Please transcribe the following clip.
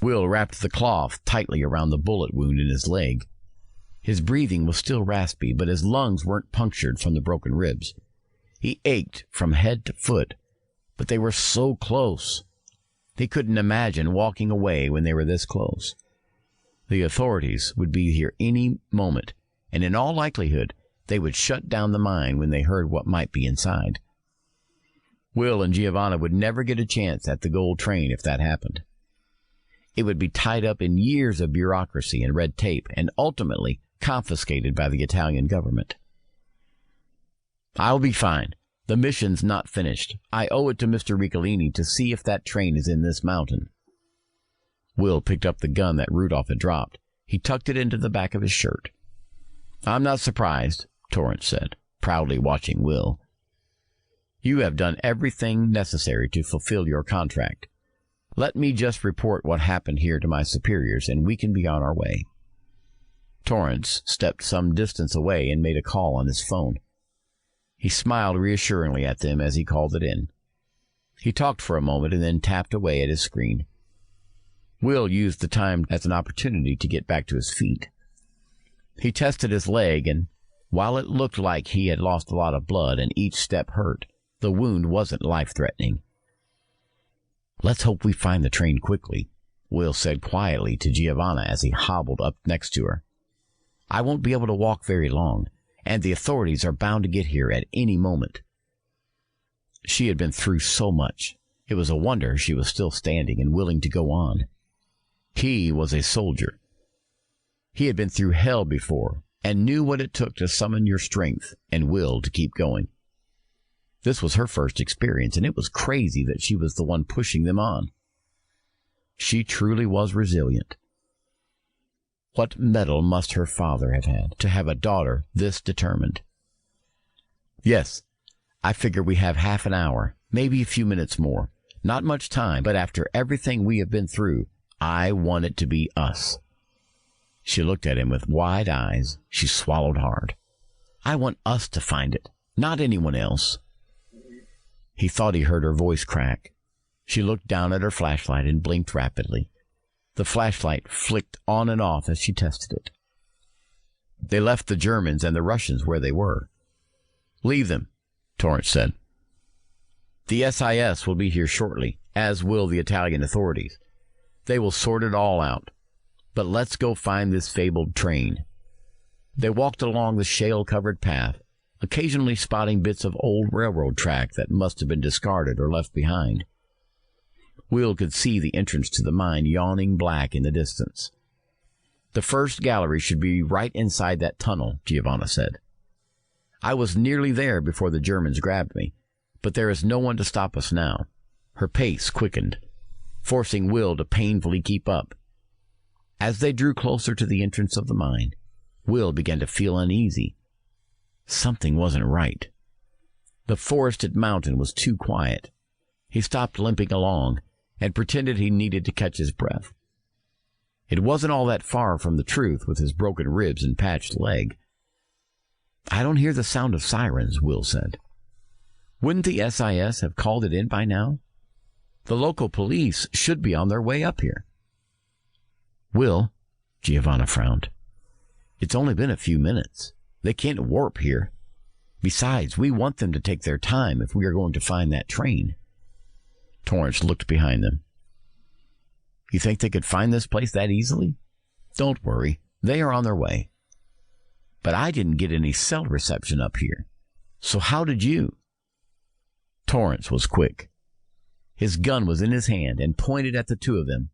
Will wrapped the cloth tightly around the bullet wound in his leg. His breathing was still raspy, but his lungs weren't punctured from the broken ribs. He ached from head to foot, but they were so close. He couldn't imagine walking away when they were this close. The authorities would be here any moment, and in all likelihood, they would shut down the mine when they heard what might be inside. Will and Giovanna would never get a chance at the gold train if that happened. It would be tied up in years of bureaucracy and red tape, and ultimately confiscated by the Italian government. "I'll be fine. The mission's not finished. I owe it to Mr. Riccolini to see if that train is in this mountain." Will picked up the gun that Rudolph had dropped. He tucked it into the back of his shirt. "I'm not surprised," Torrance said, proudly watching Will. "You have done everything necessary to fulfill your contract. Let me just report what happened here to my superiors, and we can be on our way." Torrance stepped some distance away and made a call on his phone. He smiled reassuringly at them as he called it in. He talked for a moment and then tapped away at his screen. Will used the time as an opportunity to get back to his feet. He tested his leg, and while it looked like he had lost a lot of blood and each step hurt, the wound wasn't life-threatening. "Let's hope we find the train quickly," Will said quietly to Giovanna as he hobbled up next to her. "I won't be able to walk very long, and the authorities are bound to get here at any moment." She had been through so much. It was a wonder she was still standing and willing to go on. He was a soldier. He had been through hell before and knew what it took to summon your strength and will to keep going. This was her first experience, and it was crazy that she was the one pushing them on. She truly was resilient. What mettle must her father have had to have a daughter this determined? "Yes, I figure we have half an hour, maybe a few minutes more. Not much time, but after everything we have been through, I want it to be us." She looked at him with wide eyes. She swallowed hard. "I want us to find it, not anyone else." He thought he heard her voice crack. She looked down at her flashlight and blinked rapidly. The flashlight flicked on and off as she tested it. They left the Germans and the Russians where they were. "Leave them," Torrance said. "The SIS will be here shortly, as will the Italian authorities. They will sort it all out. But let's go find this fabled train." They walked along the shale-covered path, occasionally spotting bits of old railroad track that must have been discarded or left behind. Will could see the entrance to the mine yawning black in the distance. "The first gallery should be right inside that tunnel," Giovanna said. "I was nearly there before the Germans grabbed me, but there is no one to stop us now." Her pace quickened, forcing Will to painfully keep up. As they drew closer to the entrance of the mine, Will began to feel uneasy. Something wasn't right. The forested mountain was too quiet. He stopped limping along and pretended he needed to catch his breath. It wasn't all that far from the truth with his broken ribs and patched leg. "I don't hear the sound of sirens," Will said. "Wouldn't the SIS have called it in by now? The local police should be on their way up here." "Will," Giovanna frowned, "it's only been a few minutes. They can't warp here. Besides, we want them to take their time if we are going to find that train." Torrance looked behind them. "You think they could find this place that easily?" "Don't worry. They are on their way." "But I didn't get any cell reception up here. So how did you?" Torrance was quick. His gun was in his hand and pointed at the two of them